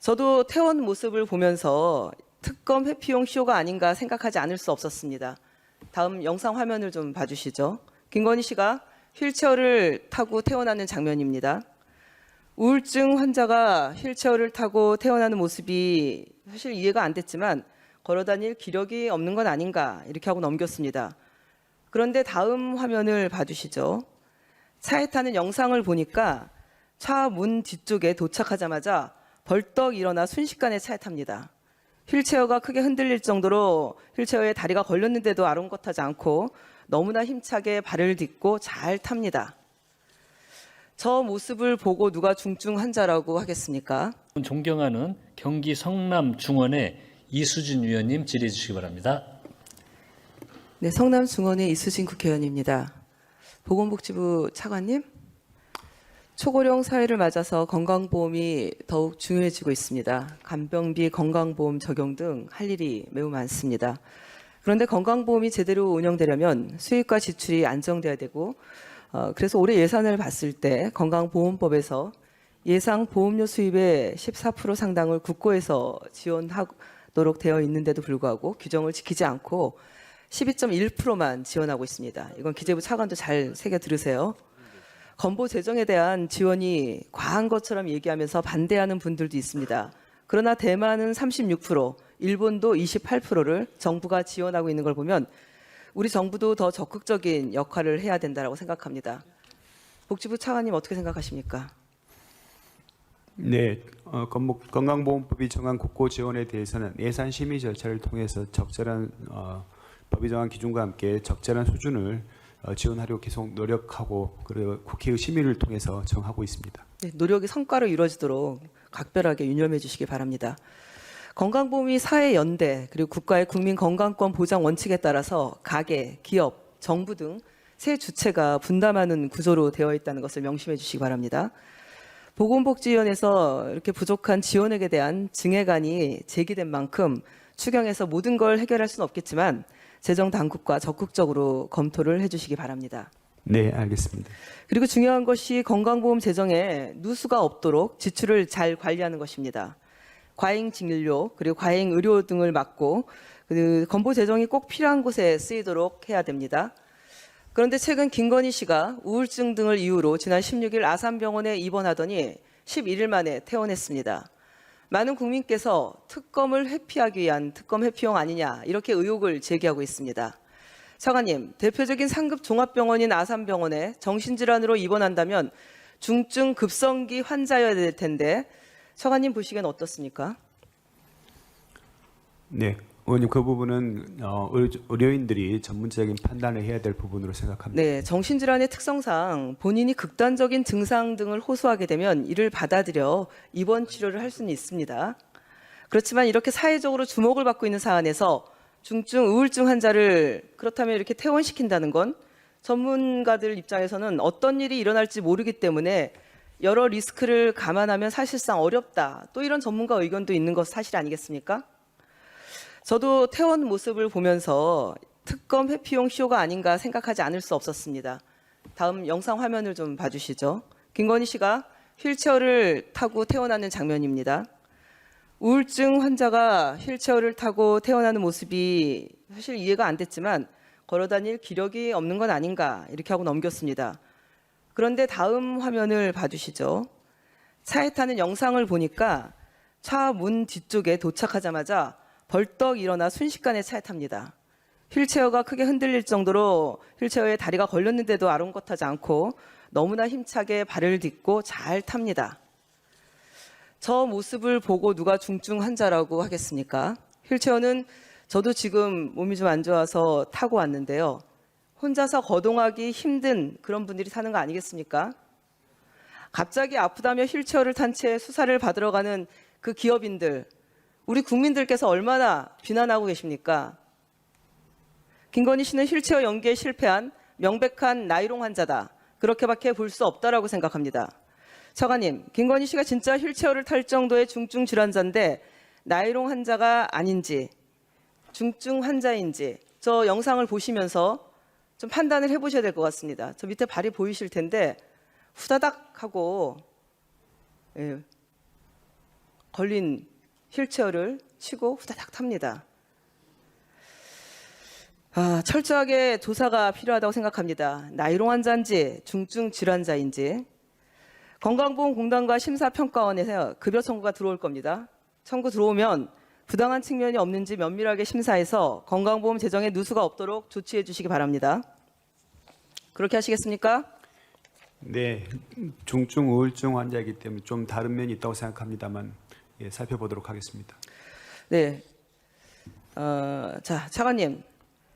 저도 퇴원 모습을 보면서 특검 회피용 쇼가 아닌가 생각하지 않을 수 없었습니다. 다음 영상 화면을 좀 봐주시죠. 김건희 씨가 휠체어를 타고 퇴원하는 장면입니다. 우울증 환자가 휠체어를 타고 퇴원하는 모습이 사실 이해가 안 됐지만 걸어다닐 기력이 없는 건 아닌가 이렇게 하고 넘겼습니다. 그런데 다음 화면을 봐주시죠. 차에 타는 영상을 보니까 차 문 뒤쪽에 도착하자마자 벌떡 일어나 순식간에 차에 탑니다. 휠체어가 크게 흔들릴 정도로 휠체어에 다리가 걸렸는데도 아랑곳하지 않고 너무나 힘차게 발을 딛고 잘 탑니다. 저 모습을 보고 누가 중증 환자라고 하겠습니까? 존경하는 경기 성남중원의 이수진 위원님 질의해 주시기 바랍니다. 네, 성남중원의 이수진 국회의원입니다. 보건복지부 차관님, 초고령 사회를 맞아서 건강보험이 더욱 중요해지고 있습니다. 간병비, 건강보험 적용 등 할 일이 매우 많습니다. 그런데 건강보험이 제대로 운영되려면 수입과 지출이 안정돼야 되고 그래서 올해 예산을 봤을 때 건강보험법에서 예상 보험료 수입의 14% 상당을 국고에서 지원하도록 되어 있는데도 불구하고 규정을 지키지 않고 12.1%만 지원하고 있습니다. 이건 기재부 차관도 잘 새겨 들으세요. 건보 재정에 대한 지원이 과한 것처럼 얘기하면서 반대하는 분들도 있습니다. 그러나 대만은 36%, 일본도 28%를 정부가 지원하고 있는 걸 보면 우리 정부도 더 적극적인 역할을 해야 된다고 생각합니다. 복지부 차관님 어떻게 생각하십니까? 네, 건강보험법이 정한 국고 지원에 대해서는 예산 심의 절차를 통해서 적절한 법이 정한 기준과 함께 적절한 수준을 지원하려고 계속 노력하고 그리고 국회의 심의를 통해서 정하고 있습니다. 네, 노력이 성과로 이루어지도록 각별하게 유념해 주시기 바랍니다. 건강보험이 사회 연대 그리고 국가의 국민건강권 보장 원칙에 따라서 가계, 기업, 정부 등 세 주체가 분담하는 구조로 되어 있다는 것을 명심해 주시기 바랍니다. 보건복지위원회에서 이렇게 부족한 지원액에 대한 증액안이 제기된 만큼 추경에서 모든 걸 해결할 수는 없겠지만 재정당국과 적극적으로 검토를 해주시기 바랍니다. 네, 알겠습니다. 그리고 중요한 것이 건강보험 재정에 누수가 없도록 지출을 잘 관리하는 것입니다. 과잉 진료 그리고 과잉 의료 등을 막고 건보 재정이 꼭 필요한 곳에 쓰이도록 해야 됩니다. 그런데 최근 김건희 씨가 우울증 등을 이유로 지난 16일 아산병원에 입원하더니 11일 만에 퇴원했습니다. 많은 국민께서 특검을 회피하기 위한 특검 회피용 아니냐 이렇게 의혹을 제기하고 있습니다. 차관님, 대표적인 상급 종합병원인 아산병원에 정신질환으로 입원한다면 중증 급성기 환자여야 될 텐데 차관님 보시기엔 어떻습니까? 네, 의원님 그 부분은 의료인들이 전문적인 판단을 해야 될 부분으로 생각합니다. 네, 정신질환의 특성상 본인이 극단적인 증상 등을 호소하게 되면 이를 받아들여 입원 치료를 할 수는 있습니다. 그렇지만 이렇게 사회적으로 주목을 받고 있는 사안에서 중증 우울증 환자를 그렇다면 이렇게 퇴원시킨다는 건 전문가들 입장에서는 어떤 일이 일어날지 모르기 때문에 여러 리스크를 감안하면 사실상 어렵다. 또 이런 전문가 의견도 있는 것 사실 아니겠습니까? 저도 퇴원 모습을 보면서 특검 회피용 쇼가 아닌가 생각하지 않을 수 없었습니다. 다음 영상 화면을 좀 봐주시죠. 김건희 씨가 휠체어를 타고 퇴원하는 장면입니다. 우울증 환자가 휠체어를 타고 퇴원하는 모습이 사실 이해가 안 됐지만 걸어다닐 기력이 없는 건 아닌가 이렇게 하고 넘겼습니다. 그런데 다음 화면을 봐주시죠. 차에 타는 영상을 보니까 차 문 뒤쪽에 도착하자마자 벌떡 일어나 순식간에 차에 탑니다. 휠체어가 크게 흔들릴 정도로 휠체어에 다리가 걸렸는데도 아랑곳하지 않고 너무나 힘차게 발을 딛고 잘 탑니다. 저 모습을 보고 누가 중증 환자라고 하겠습니까? 휠체어는 저도 지금 몸이 좀 안 좋아서 타고 왔는데요. 혼자서 거동하기 힘든 그런 분들이 타는 거 아니겠습니까? 갑자기 아프다며 휠체어를 탄 채 수사를 받으러 가는 그 기업인들, 우리 국민들께서 얼마나 비난하고 계십니까? 김건희 씨는 휠체어 연기에 실패한 명백한 나이롱 환자다. 그렇게밖에 볼 수 없다라고 생각합니다. 차관님, 김건희 씨가 진짜 휠체어를 탈 정도의 중증 질환자인데 나이롱 환자가 아닌지 중증 환자인지 저 영상을 보시면서 좀 판단을 해보셔야 될 것 같습니다. 저 밑에 발이 보이실 텐데 후다닥 하고 걸린 휠체어를 치고 후다닥 탑니다. 철저하게 조사가 필요하다고 생각합니다. 나이롱 환자인지 중증 질환자인지. 건강보험공단과 심사평가원에서 급여 청구가 들어올 겁니다. 청구 들어오면 부당한 측면이 없는지 면밀하게 심사해서 건강보험 재정에 누수가 없도록 조치해 주시기 바랍니다. 그렇게 하시겠습니까? 네, 중증 우울증 환자이기 때문에 좀 다른 면이 있다고 생각합니다만 예, 살펴보도록 하겠습니다. 네. 자, 차관님.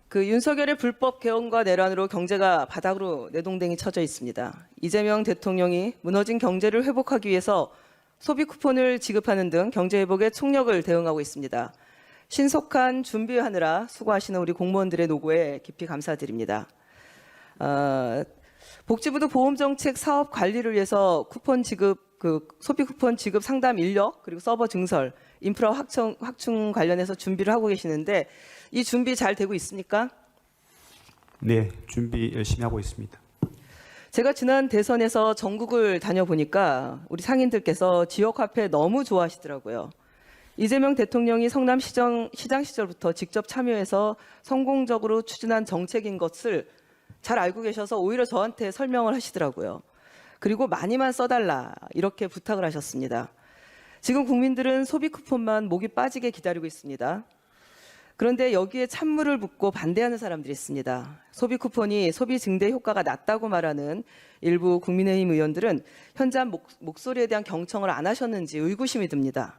그 윤석열의 불법 개헌과 내란으로 경제가 바닥으로 내동댕이 쳐져 있습니다. 이재명 대통령이 무너진 경제를 회복하기 위해서 소비 쿠폰을 지급하는 등 경제 회복에 총력을 대응하고 있습니다. 신속한 준비하느라 수고하시는 우리 공무원들의 노고에 깊이 감사드립니다. 복지부도 보험정책 사업 관리를 위해서 쿠폰 지급, 소비 쿠폰 지급 상담 인력 그리고 서버 증설, 인프라 확충 관련해서 준비를 하고 계시는데 이 준비 잘 되고 있습니까? 네, 준비 열심히 하고 있습니다. 제가 지난 대선에서 전국을 다녀보니까 우리 상인들께서 지역화폐 너무 좋아하시더라고요. 이재명 대통령이 성남시장 시절부터 직접 참여해서 성공적으로 추진한 정책인 것을 잘 알고 계셔서 오히려 저한테 설명을 하시더라고요. 그리고 많이만 써달라 이렇게 부탁을 하셨습니다. 지금 국민들은 소비 쿠폰만 목이 빠지게 기다리고 있습니다. 그런데 여기에 찬물을 붓고 반대하는 사람들이 있습니다. 소비 쿠폰이 소비 증대 효과가 낮다고 말하는 일부 국민의힘 의원들은 현장 목소리에 대한 경청을 안 하셨는지 의구심이 듭니다.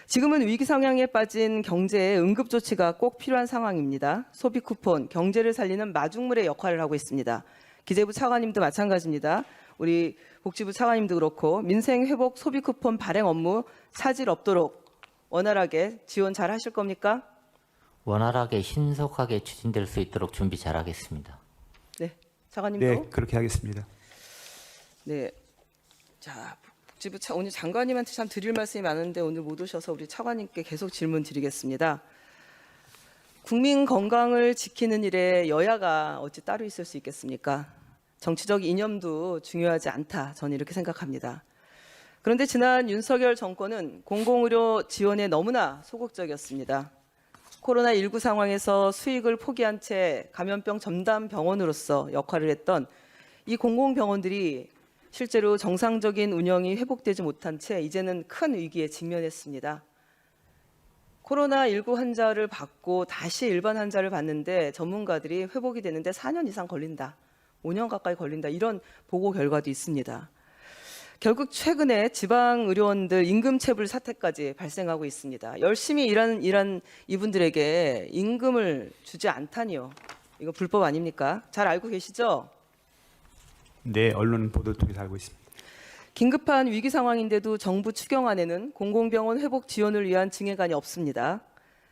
지금은 위기 상황에 빠진 경제에 응급 조치가 꼭 필요한 상황입니다. 소비 쿠폰, 경제를 살리는 마중물의 역할을 하고 있습니다. 기재부 차관님도 마찬가지입니다. 우리 복지부 차관님도 그렇고 민생 회복 소비 쿠폰 발행 업무 차질 없도록 원활하게 지원 잘 하실 겁니까? 원활하게 신속하게 추진될 수 있도록 준비 잘하겠습니다. 네, 차관님도. 네, 그렇게 하겠습니다. 네, 자 복지부 오늘 장관님한테 참 드릴 말씀이 많은데 오늘 못 오셔서 우리 차관님께 계속 질문 드리겠습니다. 국민 건강을 지키는 일에 여야가 어찌 따로 있을 수 있겠습니까? 정치적 이념도 중요하지 않다. 저는 이렇게 생각합니다. 그런데 지난 윤석열 정권은 공공의료 지원에 너무나 소극적이었습니다. 코로나19 상황에서 수익을 포기한 채 감염병 전담 병원으로서 역할을 했던 이 공공병원들이 실제로 정상적인 운영이 회복되지 못한 채 이제는 큰 위기에 직면했습니다. 코로나19 환자를 받고 다시 일반 환자를 받는데 전문가들이 회복이 되는데 4년 이상 걸린다. 5년 가까이 걸린다. 이런 보고 결과도 있습니다. 결국 최근에 지방의료원들 임금체불 사태까지 발생하고 있습니다. 열심히 일한 이분들에게 임금을 주지 않다니요. 이거 불법 아닙니까? 잘 알고 계시죠? 네, 언론 보도를 통해서 알고 있습니다. 긴급한 위기 상황인데도 정부 추경안에는 공공병원 회복 지원을 위한 증액안이 없습니다.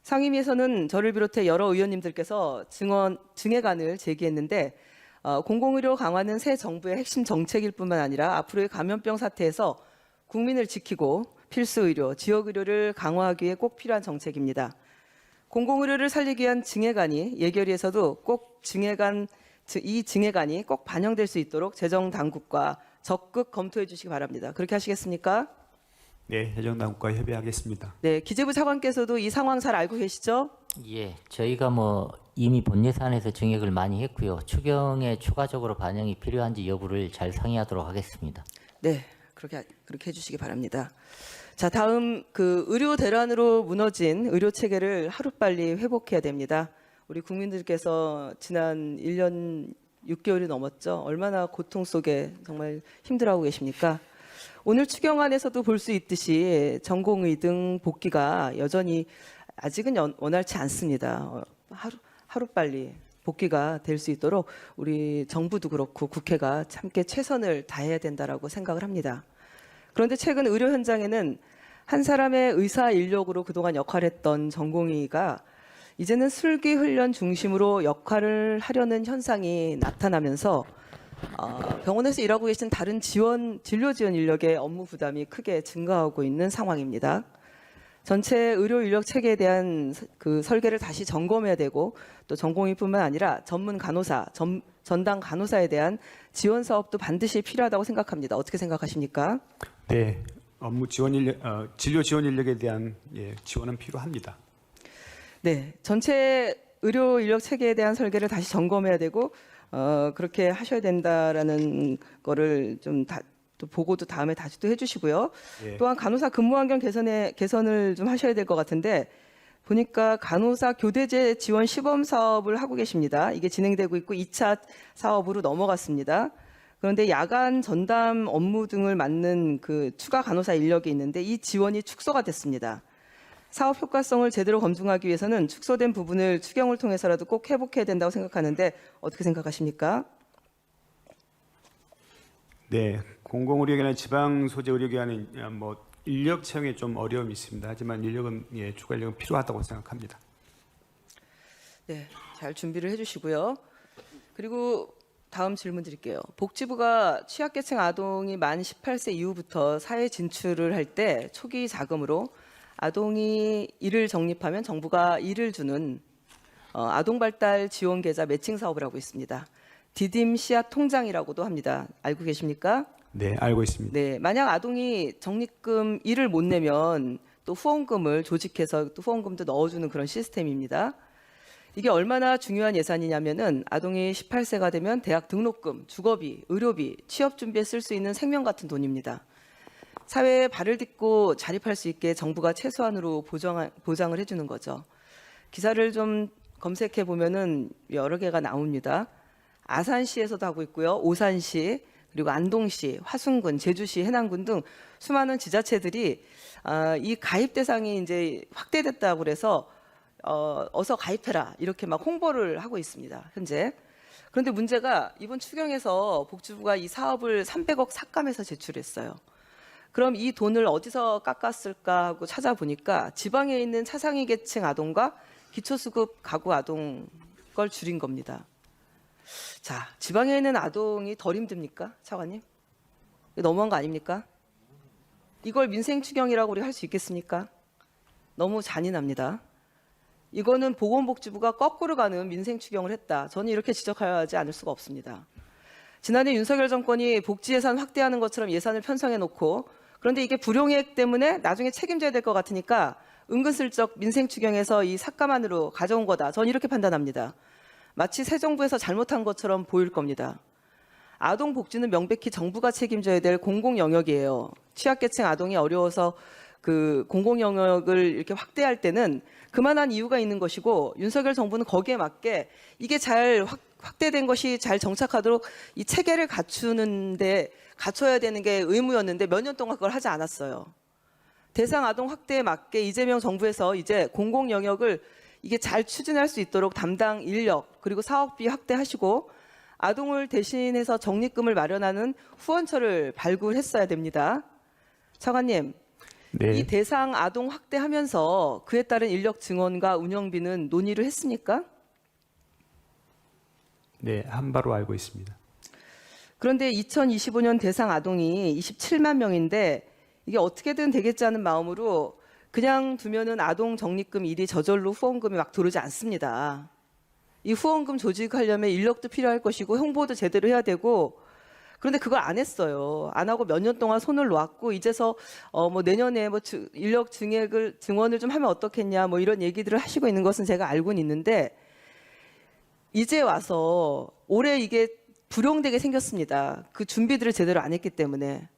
상임위에서는 저를 비롯해 여러 의원님들께서 증액안을 제기했는데 공공의료 강화는 새 정부의 핵심 정책일 뿐만 아니라 앞으로의 감염병 사태에서 국민을 지키고 필수의료, 지역의료를 강화하기 위해 꼭 필요한 정책입니다. 공공의료를 살리기 위한 증액안이 예결위에서도 꼭 이 증액안이 꼭 반영될 수 있도록 재정당국과 적극 검토해 주시기 바랍니다. 그렇게 하시겠습니까? 네, 재정당국과 협의하겠습니다. 네, 기재부 차관께서도 이 상황 잘 알고 계시죠? 예, 저희가 이미 본 예산에서 증액을 많이 했고요. 추경에 추가적으로 반영이 필요한지 여부를 잘 상의하도록 하겠습니다. 네, 그렇게 해주시기 바랍니다. 자, 다음 의료 대란으로 무너진 의료 체계를 하루빨리 회복해야 됩니다. 우리 국민들께서 지난 1년 6개월이 넘었죠. 얼마나 고통 속에 정말 힘들어하고 계십니까? 오늘 추경안에서도 볼 수 있듯이 전공의 복귀가 여전히 아직은 원활치 않습니다. 하루빨리 복귀가 될 수 있도록 우리 정부도 그렇고 국회가 함께 최선을 다해야 된다라고 생각을 합니다. 그런데 최근 의료 현장에는 한 사람의 의사 인력으로 그동안 역할했던 전공의가 이제는 슬기훈련 중심으로 역할을 하려는 현상이 나타나면서 병원에서 일하고 계신 다른 진료 지원 인력의 업무 부담이 크게 증가하고 있는 상황입니다. 전체 의료 인력 체계에 대한 설계를 다시 점검해야 되고 또 전공의뿐만 아니라 전문 간호사, 전담 간호사에 대한 지원 사업도 반드시 필요하다고 생각합니다. 어떻게 생각하십니까? 네, 업무 지원 인력, 진료 지원 인력에 대한 지원은 필요합니다. 네, 전체 의료 인력 체계에 대한 설계를 다시 점검해야 되고 그렇게 하셔야 된다라는 거를 좀 또 보고도 다음에 다시 또 해주시고요. 예. 또한 간호사 근무 환경 개선을 좀 하셔야 될 것 같은데 보니까 간호사 교대제 지원 시범 사업을 하고 계십니다. 이게 진행되고 있고 2차 사업으로 넘어갔습니다. 그런데 야간 전담 업무 등을 맡는 그 추가 간호사 인력이 있는데 이 지원이 축소가 됐습니다. 사업 효과성을 제대로 검증하기 위해서는 축소된 부분을 추경을 통해서라도 꼭 회복해야 된다고 생각하는데 어떻게 생각하십니까? 네, 공공의료기관, 지방 소재 의료기관은 인력 채용에 좀 어려움이 있습니다. 하지만 인력은 추가 인력은 필요하다고 생각합니다. 네, 잘 준비를 해주시고요. 그리고 다음 질문 드릴게요. 복지부가 취약계층 아동이 만 18세 이후부터 사회 진출을 할 때 초기 자금으로 아동이 일을 적립하면 정부가 일을 주는 아동발달 지원 계좌 매칭 사업을 하고 있습니다. 디딤 씨앗 통장이라고도 합니다. 알고 계십니까? 네, 알고 있습니다. 네, 만약 아동이 적립금 일을 못 내면 또 후원금을 조직해서 또 후원금도 넣어주는 그런 시스템입니다. 이게 얼마나 중요한 예산이냐면은 아동이 18세가 되면 대학 등록금, 주거비, 의료비, 취업 준비에 쓸 수 있는 생명 같은 돈입니다. 사회에 발을 딛고 자립할 수 있게 정부가 최소한으로 보장을 해주는 거죠. 기사를 좀 검색해 보면은 여러 개가 나옵니다. 아산시에서도 하고 있고요. 오산시, 그리고 안동시, 화순군, 제주시, 해남군 등 수많은 지자체들이 이 가입 대상이 이제 확대됐다고 그래서 어서 가입해라 이렇게 막 홍보를 하고 있습니다. 현재. 그런데 문제가 이번 추경에서 복지부가 이 사업을 300억 삭감해서 제출했어요. 그럼 이 돈을 어디서 깎았을까 하고 찾아보니까 지방에 있는 차상위 계층 아동과 기초수급 가구 아동 걸 줄인 겁니다. 자, 지방에 있는 아동이 덜 힘듭니까, 차관님? 이거 너무한 거 아닙니까? 이걸 민생 추경이라고 우리 할 수 있겠습니까? 너무 잔인합니다. 이거는 보건복지부가 거꾸로 가는 민생 추경을 했다. 저는 이렇게 지적하지 않을 수가 없습니다. 지난해 윤석열 정권이 복지 예산 확대하는 것처럼 예산을 편성해 놓고 그런데 이게 불용액 때문에 나중에 책임져야 될 것 같으니까 은근슬쩍 민생 추경에서 이 삭감안으로 가져온 거다. 저는 이렇게 판단합니다. 마치 새 정부에서 잘못한 것처럼 보일 겁니다. 아동 복지는 명백히 정부가 책임져야 될 공공 영역이에요. 취약계층 아동이 어려워서 그 공공 영역을 이렇게 확대할 때는 그만한 이유가 있는 것이고 윤석열 정부는 거기에 맞게 이게 잘 확대된 것이 잘 정착하도록 이 체계를 갖춰야 되는 게 의무였는데 몇 년 동안 그걸 하지 않았어요. 대상 아동 확대에 맞게 이재명 정부에서 이제 공공 영역을 이게 잘 추진할 수 있도록 담당 인력 그리고 사업비 확대하시고 아동을 대신해서 적립금을 마련하는 후원처를 발굴했어야 됩니다. 차관님, 네. 이 대상 아동 확대하면서 그에 따른 인력 증원과 운영비는 논의를 했습니까? 네, 한 바로 알고 있습니다. 그런데 2025년 대상 아동이 27만 명인데 이게 어떻게든 되겠지 하는 마음으로 그냥 두면은 아동 적립금 일이 저절로 후원금이 막 들어오지 않습니다. 이 후원금 조직하려면 인력도 필요할 것이고 홍보도 제대로 해야 되고 그런데 그걸 안 했어요. 안 하고 몇 년 동안 손을 놓았고 이제서 뭐 내년에 뭐 인력 증원을 좀 하면 어떻겠냐 뭐 이런 얘기들을 하시고 있는 것은 제가 알고는 있는데 이제 와서 올해 이게 불용되게 생겼습니다. 그 준비들을 제대로 안 했기 때문에.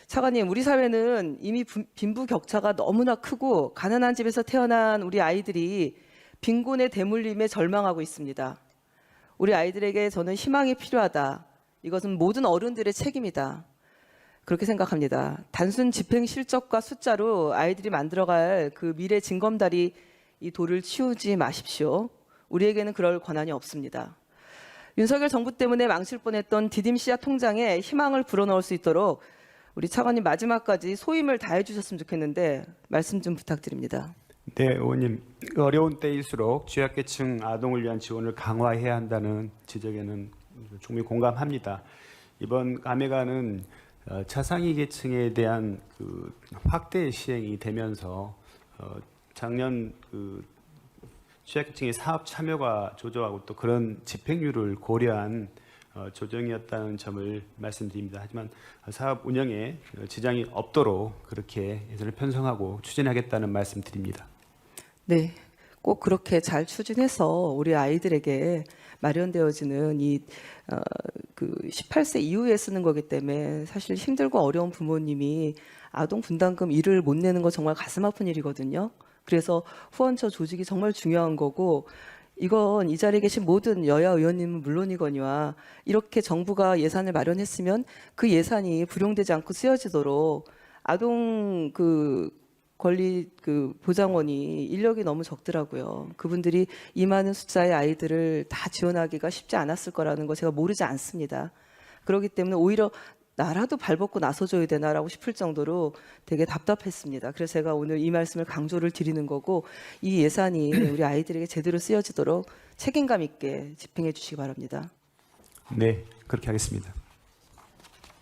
차관님, 우리 사회는 이미 빈부격차가 너무나 크고 가난한 집에서 태어난 우리 아이들이 빈곤의 대물림에 절망하고 있습니다. 우리 아이들에게 저는 희망이 필요하다. 이것은 모든 어른들의 책임이다. 그렇게 생각합니다. 단순 집행 실적과 숫자로 아이들이 만들어갈 그 미래 징검다리 이 돌을 치우지 마십시오. 우리에게는 그럴 권한이 없습니다. 윤석열 정부 때문에 망칠 뻔했던 디딤 씨앗 통장에 희망을 불어넣을 수 있도록 우리 차관님 마지막까지 소임을 다해 주셨으면 좋겠는데 말씀 좀 부탁드립니다. 네, 의원님. 어려운 때일수록 취약계층 아동을 위한 지원을 강화해야 한다는 지적에는 충분히 공감합니다. 이번 감회가는 차상위 계층에 대한 그 확대 시행이 되면서 작년 그 취약계층의 사업 참여가 조저하고 또 그런 집행률을 고려한 조정이었다는 점을 말씀드립니다. 하지만 사업 운영에 지장이 없도록 그렇게 예산을 편성하고 추진하겠다는 말씀드립니다. 네, 꼭 그렇게 잘 추진해서 우리 아이들에게 마련되어지는 그 18세 이후에 쓰는 거기 때문에 사실 힘들고 어려운 부모님이 아동 분담금 1을 못 내는 거 정말 가슴 아픈 일이거든요. 그래서 후원처 조직이 정말 중요한 거고, 이건 이 자리에 계신 모든 여야 의원님은 물론이거니와 이렇게 정부가 예산을 마련했으면 그 예산이 불용되지 않고 쓰여지도록 아동 권리 보장원이 인력이 너무 적더라고요. 그분들이 이 많은 숫자의 아이들을 다 지원하기가 쉽지 않았을 거라는 거 제가 모르지 않습니다. 그렇기 때문에 오히려 나라도 발벗고 나서줘야 되나라고 싶을 정도로 되게 답답했습니다. 그래서 제가 오늘 이 말씀을 강조를 드리는 거고, 이 예산이 우리 아이들에게 제대로 쓰여지도록 책임감 있게 집행해 주시기 바랍니다. 네, 그렇게 하겠습니다.